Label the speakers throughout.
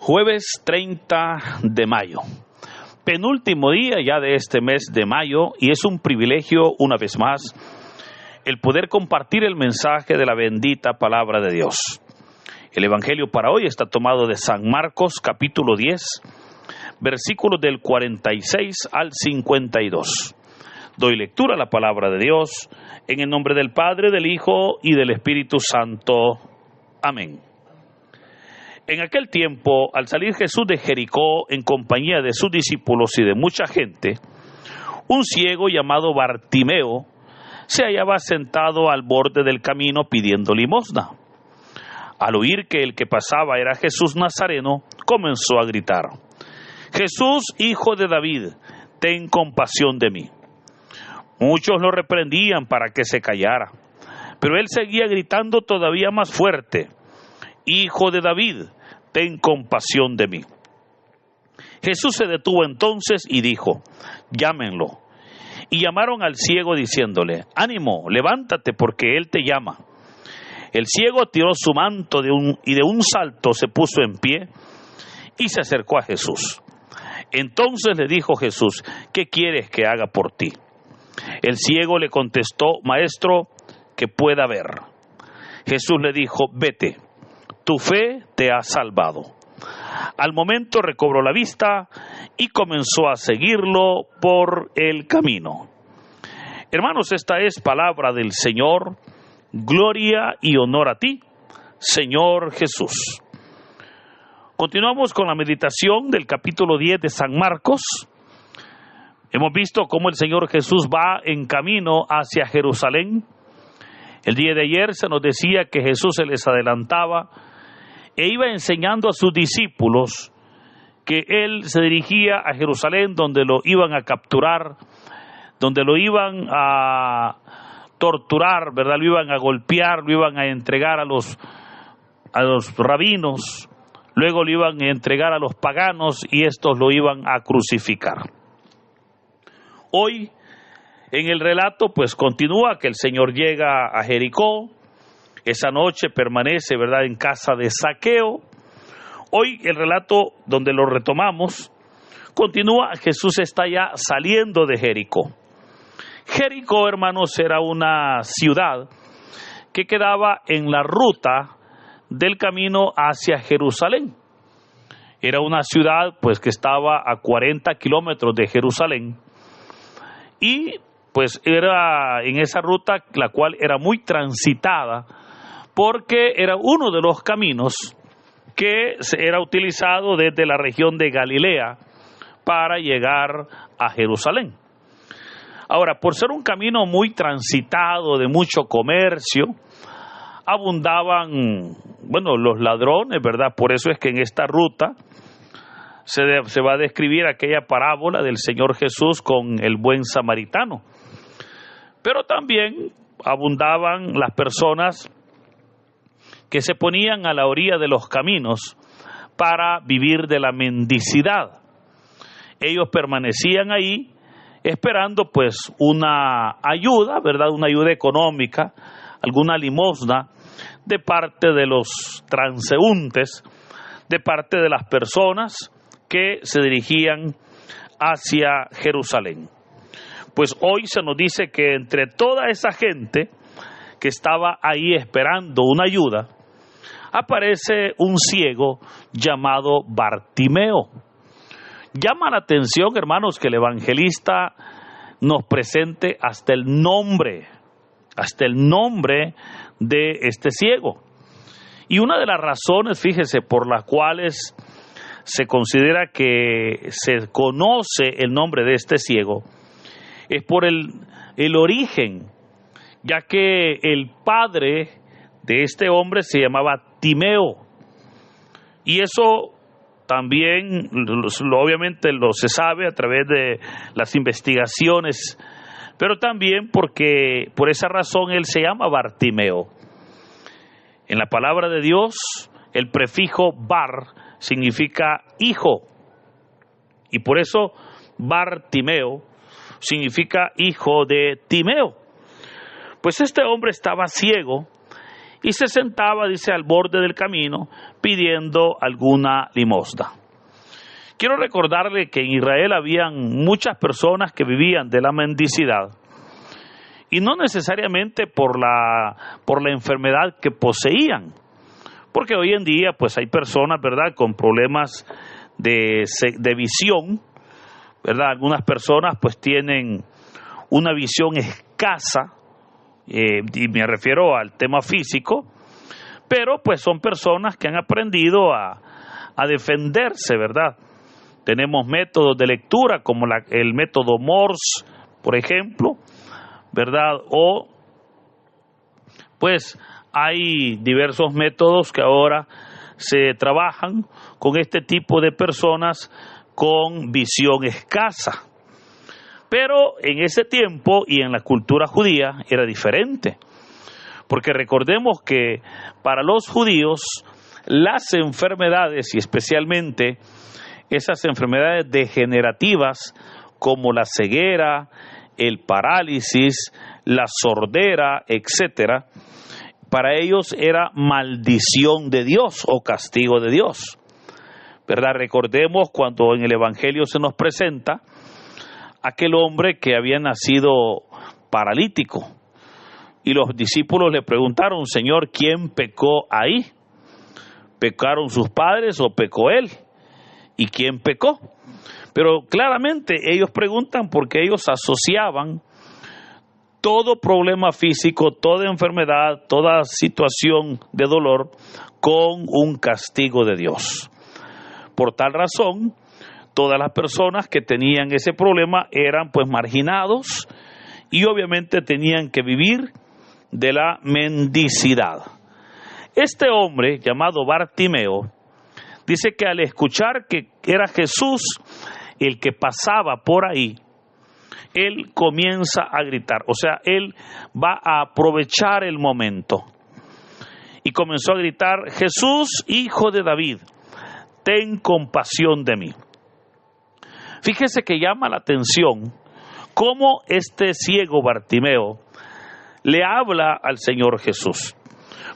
Speaker 1: Jueves 30 de mayo, penúltimo día ya de este mes de mayo, y es un privilegio una vez más el poder compartir el mensaje de la bendita palabra de Dios. El evangelio para hoy está tomado de San Marcos capítulo 10, versículos del 46 al 52. Doy lectura a la palabra de Dios en el nombre del Padre, del Hijo y del Espíritu Santo. Amén. En aquel tiempo, al salir Jesús de Jericó en compañía de sus discípulos y de mucha gente, un ciego llamado Bartimeo se hallaba sentado al borde del camino pidiendo limosna. Al oír que el que pasaba era Jesús Nazareno, comenzó a gritar: «Jesús, hijo de David, ten compasión de mí». Muchos lo reprendían para que se callara, pero él seguía gritando todavía más fuerte: «Hijo de David, ten compasión de mí». Jesús se detuvo entonces y dijo: «Llámenlo». Y llamaron al ciego diciéndole: «Ánimo, levántate, porque él te llama». El ciego tiró su manto y de un salto se puso en pie y se acercó a Jesús. Entonces le dijo Jesús: «¿Qué quieres que haga por ti?». El ciego le contestó: «Maestro, que pueda ver». Jesús le dijo: «Vete, tu fe te ha salvado». Al momento recobró la vista y comenzó a seguirlo por el camino. Hermanos, esta es palabra del Señor. Gloria y honor a ti, Señor Jesús. Continuamos con la meditación del capítulo 10 de San Marcos. Hemos visto cómo el Señor Jesús va en camino hacia Jerusalén. El día de ayer se nos decía que Jesús se les adelantaba e iba enseñando a sus discípulos que Él se dirigía a Jerusalén, donde lo iban a capturar, donde lo iban a torturar, ¿verdad? Lo iban a golpear, lo iban a entregar a los rabinos, luego lo iban a entregar a los paganos y estos lo iban a crucificar. Hoy, en el relato, pues continúa que el Señor llega a Jericó. Esa noche permanece, ¿verdad?, en casa de Zaqueo. Hoy el relato donde lo retomamos continúa. Jesús está ya saliendo de Jericó. Jericó, hermanos, era una ciudad que quedaba en la ruta del camino hacia Jerusalén. Era una ciudad, pues, que estaba a 40 kilómetros de Jerusalén. Y pues era en esa ruta la cual era muy transitada, porque era uno de los caminos que era utilizado desde la región de Galilea para llegar a Jerusalén. Ahora, por ser un camino muy transitado, de mucho comercio, abundaban, los ladrones, ¿verdad? Por eso es que en esta ruta se va a describir aquella parábola del Señor Jesús con el buen samaritano. Pero también abundaban las personas que se ponían a la orilla de los caminos para vivir de la mendicidad. Ellos permanecían ahí esperando pues una ayuda, ¿verdad? Una ayuda económica, alguna limosna de parte de los transeúntes, de parte de las personas que se dirigían hacia Jerusalén. Pues hoy se nos dice que entre toda esa gente que estaba ahí esperando una ayuda, aparece un ciego llamado Bartimeo. Llama la atención, hermanos, que el evangelista nos presente hasta el nombre de este ciego. Y una de las razones, fíjese, por las cuales se considera que se conoce el nombre de este ciego, es por el origen, ya que el padre de este hombre se llamaba Timeo. Y eso también, obviamente, se sabe a través de las investigaciones, pero también porque por esa razón él se llama Bartimeo. En la palabra de Dios, el prefijo bar significa hijo, y por eso Bartimeo significa hijo de Timeo. Pues este hombre estaba ciego y se sentaba, dice, al borde del camino pidiendo alguna limosna. Quiero recordarle que en Israel habían muchas personas que vivían de la mendicidad, y no necesariamente por la enfermedad que poseían, porque hoy en día pues hay personas, ¿verdad?, con problemas de visión, ¿verdad? Algunas personas pues tienen una visión escasa, y me refiero al tema físico, pero pues son personas que han aprendido a defenderse, ¿verdad? Tenemos métodos de lectura como el método Morse, por ejemplo, ¿verdad? O pues hay diversos métodos que ahora se trabajan con este tipo de personas con visión escasa. Pero en ese tiempo y en la cultura judía era diferente, porque recordemos que para los judíos las enfermedades, y especialmente esas enfermedades degenerativas como la ceguera, el parálisis, la sordera, etcétera, para ellos era maldición de Dios o castigo de Dios, ¿verdad? Recordemos cuando en el Evangelio se nos presenta aquel hombre que había nacido paralítico, y los discípulos le preguntaron: Señor, ¿quién pecó ahí? ¿Pecaron sus padres o pecó él? ¿Y quién pecó? Pero claramente ellos preguntan porque ellos asociaban todo problema físico, toda enfermedad, toda situación de dolor con un castigo de Dios. Por tal razón, todas las personas que tenían ese problema eran pues marginados, y obviamente tenían que vivir de la mendicidad. Este hombre llamado Bartimeo dice que al escuchar que era Jesús el que pasaba por ahí, él comienza a gritar, o sea, él va a aprovechar el momento, y comenzó a gritar: Jesús, hijo de David, ten compasión de mí. Fíjese que llama la atención cómo este ciego Bartimeo le habla al Señor Jesús.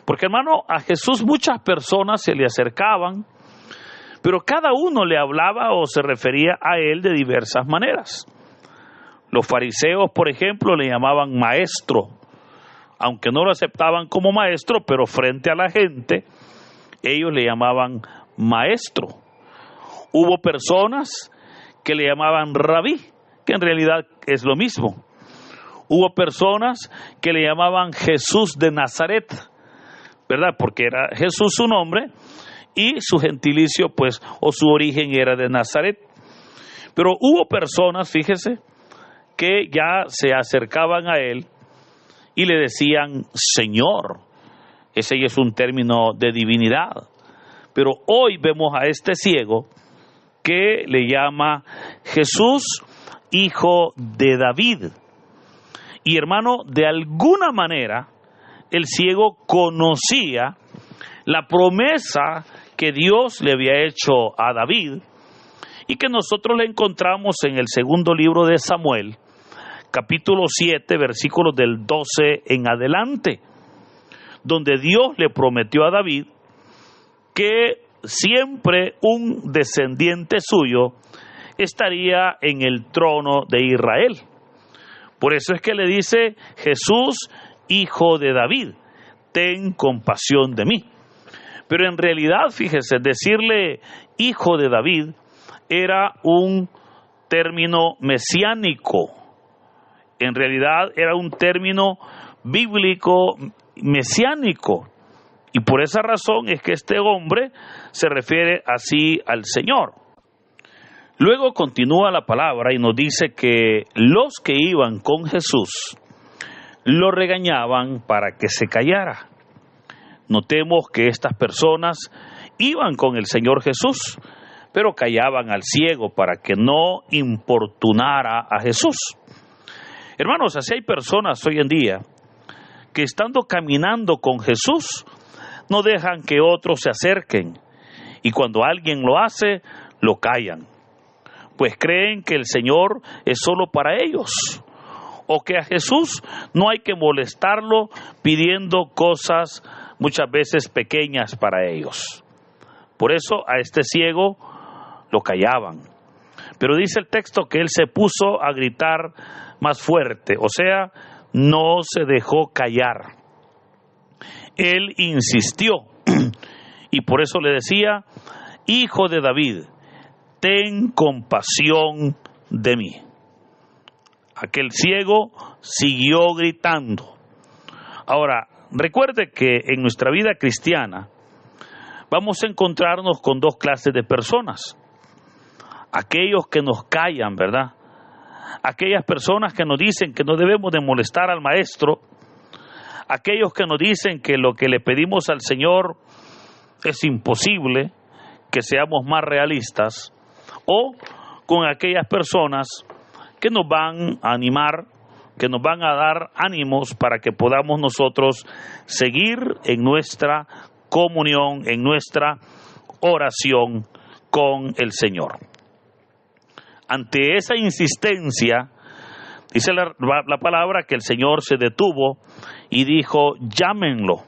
Speaker 1: Porque, hermano, a Jesús muchas personas se le acercaban, pero cada uno le hablaba o se refería a él de diversas maneras. Los fariseos, por ejemplo, le llamaban maestro, aunque no lo aceptaban como maestro, pero frente a la gente, ellos le llamaban maestro. Hubo personas que le llamaban rabí, que en realidad es lo mismo. Hubo personas que le llamaban Jesús de Nazaret, ¿verdad? Porque era Jesús su nombre y su gentilicio, pues, o su origen era de Nazaret. Pero hubo personas, fíjese, que ya se acercaban a él y le decían Señor. Ese ya es un término de divinidad. Pero hoy vemos a este ciego que le llama Jesús, hijo de David. Y, hermano, de alguna manera el ciego conocía la promesa que Dios le había hecho a David, y que nosotros la encontramos en el segundo libro de Samuel, capítulo 7, versículos del 12 en adelante, donde Dios le prometió a David que siempre un descendiente suyo estaría en el trono de Israel. Por eso es que le dice: Jesús, hijo de David, ten compasión de mí. Pero en realidad, fíjese, decirle hijo de David era un término mesiánico. En realidad era un término bíblico mesiánico. Y por esa razón es que este hombre se refiere así al Señor. Luego continúa la palabra y nos dice que los que iban con Jesús lo regañaban para que se callara. Notemos que estas personas iban con el Señor Jesús, pero callaban al ciego para que no importunara a Jesús. Hermanos, así hay personas hoy en día que, estando caminando con Jesús, no dejan que otros se acerquen, y cuando alguien lo hace, lo callan, pues creen que el Señor es solo para ellos, o que a Jesús no hay que molestarlo pidiendo cosas muchas veces pequeñas para ellos. Por eso a este ciego lo callaban. Pero dice el texto que él se puso a gritar más fuerte, o sea, no se dejó callar. Él insistió y por eso le decía: Hijo de David, ten compasión de mí. Aquel ciego siguió gritando. Ahora, recuerde que en nuestra vida cristiana vamos a encontrarnos con dos clases de personas. Aquellos que nos callan, ¿verdad? Aquellas personas que nos dicen que no debemos de molestar al maestro. Aquellos que nos dicen que lo que le pedimos al Señor es imposible, que seamos más realistas. O con aquellas personas que nos van a animar, que nos van a dar ánimos para que podamos nosotros seguir en nuestra comunión, en nuestra oración con el Señor. Ante esa insistencia, dice la palabra que el Señor se detuvo y dijo: llámenlo.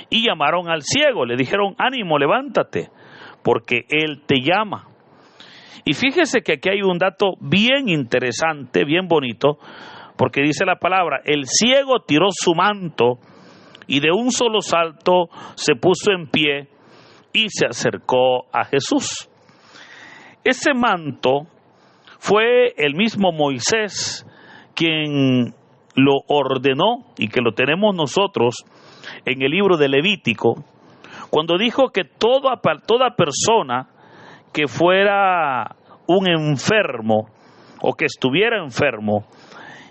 Speaker 1: Y llamaron al ciego, le dijeron: ánimo, levántate, porque Él te llama. Y fíjese que aquí hay un dato bien interesante, bien bonito, porque dice la palabra: el ciego tiró su manto y de un solo salto se puso en pie y se acercó a Jesús. Ese manto fue el mismo Moisés quien lo ordenó, y que lo tenemos nosotros en el libro de Levítico, cuando dijo que toda persona que fuera un enfermo o que estuviera enfermo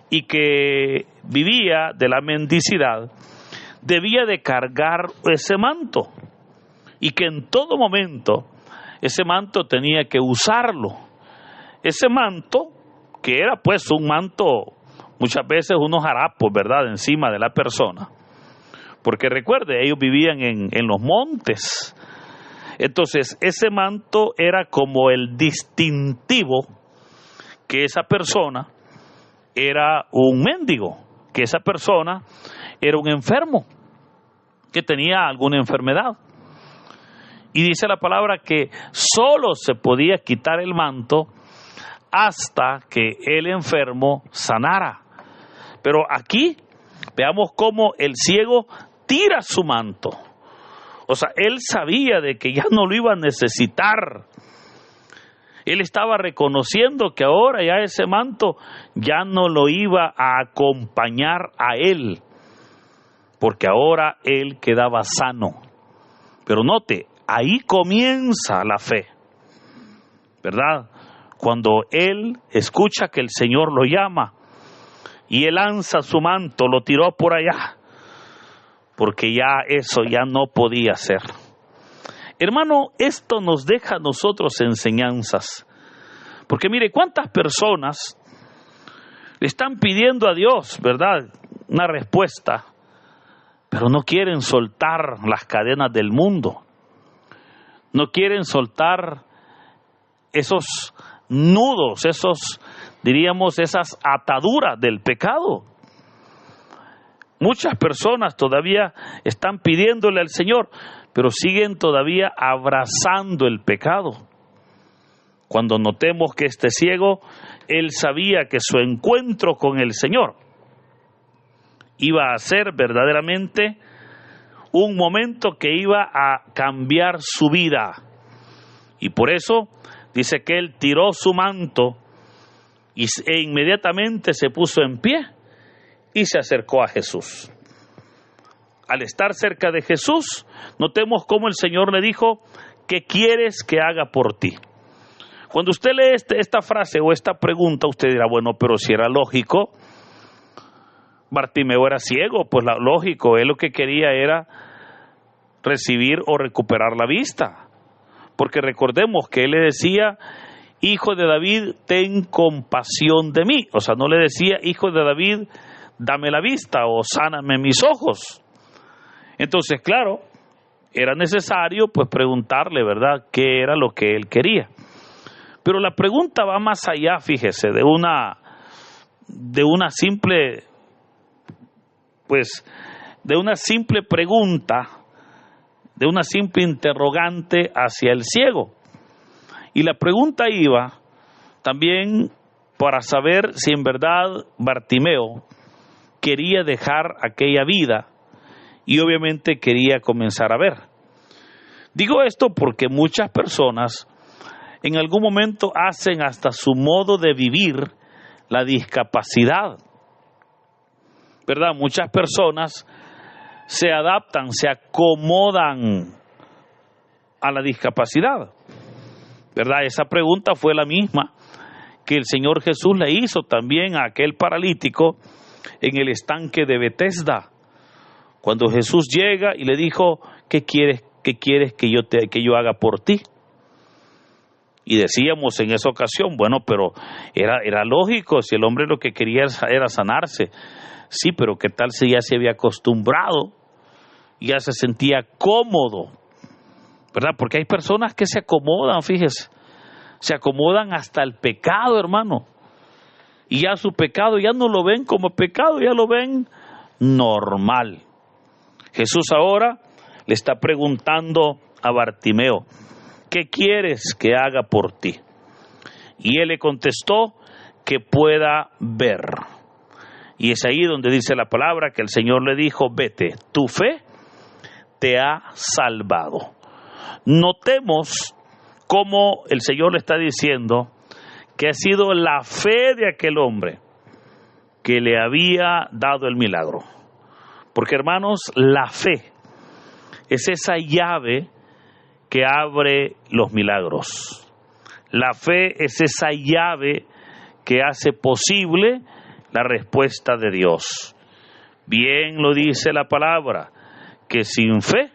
Speaker 1: y que vivía de la mendicidad, debía de cargar ese manto, y que en todo momento ese manto tenía que usarlo. Ese manto, que era pues un manto, muchas veces unos harapos, ¿verdad?, encima de la persona, porque recuerde, ellos vivían en los montes. Entonces ese manto era como el distintivo que esa persona era un mendigo, que esa persona era un enfermo, que tenía alguna enfermedad. Y dice la palabra que solo se podía quitar el manto hasta que el enfermo sanara. Pero aquí veamos cómo el ciego tira su manto. O sea, él sabía de que ya no lo iba a necesitar. Él estaba reconociendo que ahora ya ese manto ya no lo iba a acompañar a él, porque ahora él quedaba sano. Pero note, ahí comienza la fe, ¿verdad? Cuando él escucha que el Señor lo llama y él lanza su manto, lo tiró por allá, porque ya eso ya no podía ser. Hermano, esto nos deja a nosotros enseñanzas, porque mire cuántas personas le están pidiendo a Dios, ¿verdad?, una respuesta, pero no quieren soltar las cadenas del mundo, no quieren soltar esos nudos, esas ataduras del pecado. Muchas personas todavía están pidiéndole al Señor, pero siguen todavía abrazando el pecado. Cuando notemos que este ciego, él sabía que su encuentro con el Señor iba a ser verdaderamente un momento que iba a cambiar su vida. Y por eso dice que él tiró su manto e inmediatamente se puso en pie y se acercó a Jesús. Al estar cerca de Jesús, notemos cómo el Señor le dijo: ¿qué quieres que haga por ti? Cuando usted lee esta frase o esta pregunta, usted dirá: bueno, pero si era lógico, Bartimeo era ciego, pues lógico, él lo que quería era recibir o recuperar la vista. Porque recordemos que él le decía: Hijo de David, ten compasión de mí. O sea, no le decía: Hijo de David, dame la vista o sáname mis ojos. Entonces, claro, era necesario pues preguntarle, ¿verdad?, qué era lo que él quería. Pero la pregunta va más allá, fíjese, de una simple pues de una simple pregunta, de una simple interrogante hacia el ciego. Y la pregunta iba también para saber si en verdad Bartimeo quería dejar aquella vida y obviamente quería comenzar a ver. Digo esto porque muchas personas en algún momento hacen hasta su modo de vivir la discapacidad, ¿verdad? Muchas personas se adaptan, se acomodan a la discapacidad, ¿verdad? Esa pregunta fue la misma que el Señor Jesús le hizo también a aquel paralítico en el estanque de Betesda, cuando Jesús llega y le dijo: ¿qué quieres que yo haga por ti? Y decíamos en esa ocasión, bueno, pero era lógico, si el hombre lo que quería era sanarse. Sí, pero ¿qué tal si ya se había acostumbrado, ya se sentía cómodo, ¿verdad? Porque hay personas que se acomodan, fíjese, se acomodan hasta el pecado, hermano, y ya su pecado ya no lo ven como pecado, ya lo ven normal. Jesús ahora le está preguntando a Bartimeo: ¿qué quieres que haga por ti? Y él le contestó: que pueda ver. Y es ahí donde dice la palabra que el Señor le dijo: vete, tu fe te ha salvado. Notemos cómo el Señor le está diciendo que ha sido la fe de aquel hombre que le había dado el milagro. Porque, hermanos, la fe es esa llave que abre los milagros. La fe es esa llave que hace posible la respuesta de Dios. Bien lo dice la palabra, que sin fe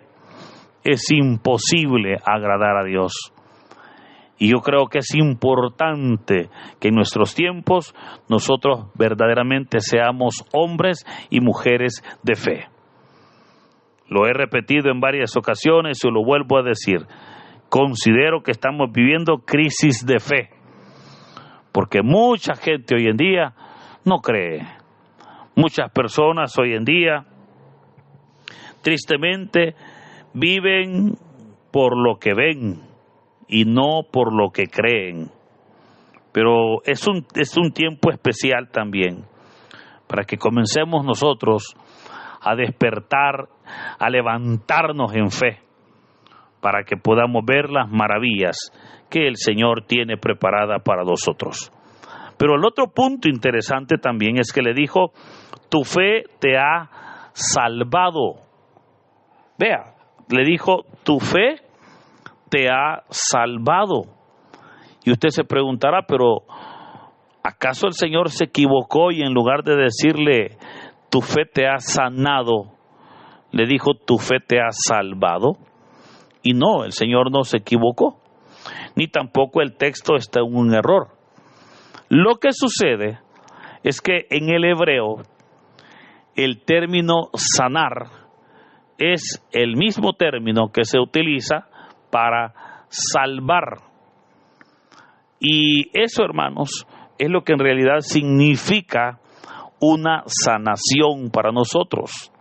Speaker 1: es imposible agradar a Dios. Y yo creo que es importante que en nuestros tiempos nosotros verdaderamente seamos hombres y mujeres de fe. Lo he repetido en varias ocasiones y lo vuelvo a decir. Considero que estamos viviendo crisis de fe, porque mucha gente hoy en día no cree. Muchas personas hoy en día, tristemente, viven por lo que ven y no por lo que creen. Pero es un tiempo especial también para que comencemos nosotros a despertar, a levantarnos en fe, para que podamos ver las maravillas que el Señor tiene preparada para nosotros. Pero el otro punto interesante también es que le dijo: tu fe te ha salvado. Vea, le dijo: tu fe te ha salvado. Y usted se preguntará, pero ¿acaso el Señor se equivocó y en lugar de decirle tu fe te ha sanado, le dijo tu fe te ha salvado? Y no, el Señor no se equivocó, ni tampoco el texto está en un error. Lo que sucede es que en el hebreo el término sanar es el mismo término que se utiliza para salvar. Y eso, hermanos, es lo que en realidad significa una sanación para nosotros.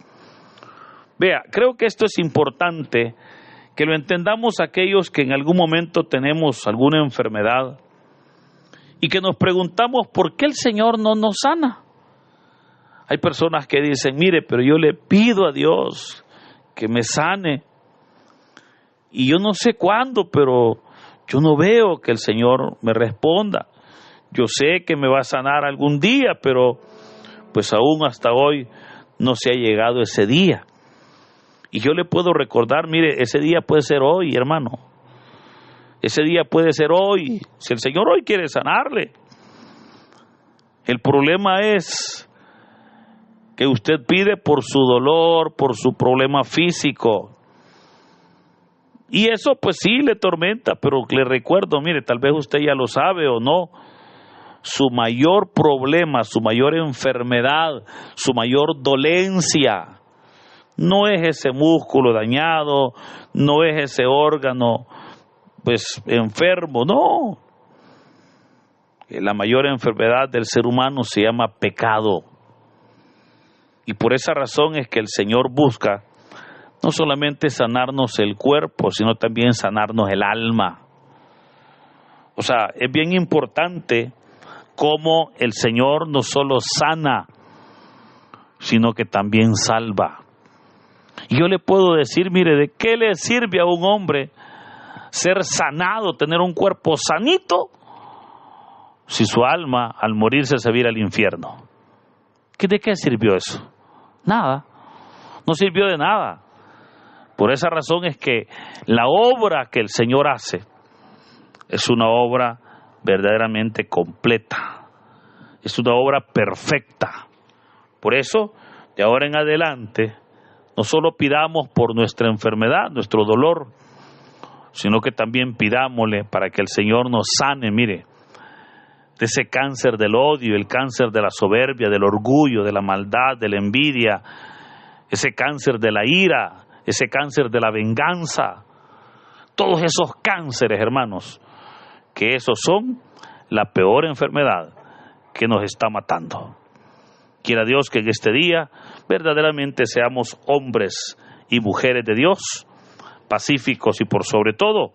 Speaker 1: Vea, creo que esto es importante que lo entendamos aquellos que en algún momento tenemos alguna enfermedad y que nos preguntamos por qué el Señor no nos sana. Hay personas que dicen: mire, pero yo le pido a Dios que me sane y yo no sé cuándo, pero yo no veo que el Señor me responda. Yo sé que me va a sanar algún día, pero pues aún hasta hoy no se ha llegado ese día. Y yo le puedo recordar: mire, ese día puede ser hoy, hermano. Ese día puede ser hoy, si el Señor hoy quiere sanarle. El problema es que usted pide por su dolor, por su problema físico. Y eso pues sí le tormenta, pero le recuerdo, mire, tal vez usted ya lo sabe o no, su mayor problema, su mayor enfermedad, su mayor dolencia, no es ese músculo dañado, no es ese órgano pues enfermo, no. La mayor enfermedad del ser humano se llama pecado. Y por esa razón es que el Señor busca no solamente sanarnos el cuerpo, sino también sanarnos el alma. O sea, es bien importante cómo el Señor no solo sana, sino que también salva. Y yo le puedo decir, mire, ¿de qué le sirve a un hombre ser sanado, tener un cuerpo sanito, si su alma al morirse se va a ir al infierno? ¿De qué sirvió eso? Nada, no sirvió de nada. Por esa razón es que la obra que el Señor hace es una obra verdaderamente completa, es una obra perfecta. Por eso, de ahora en adelante, no solo pidamos por nuestra enfermedad, nuestro dolor, sino que también pidámosle para que el Señor nos sane, mire, de ese cáncer del odio, el cáncer de la soberbia, del orgullo, de la maldad, de la envidia, ese cáncer de la ira, ese cáncer de la venganza, todos esos cánceres, hermanos, que esos son la peor enfermedad que nos está matando. Quiera Dios que en este día verdaderamente seamos hombres y mujeres de Dios, pacíficos y por sobre todo,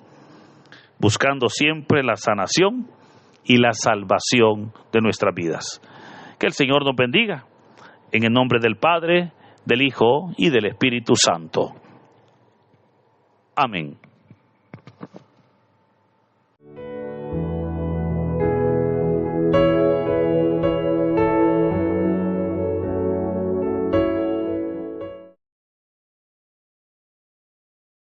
Speaker 1: buscando siempre la sanación y la salvación de nuestras vidas. Que el Señor nos bendiga, en el nombre del Padre, del Hijo y del Espíritu Santo. Amén.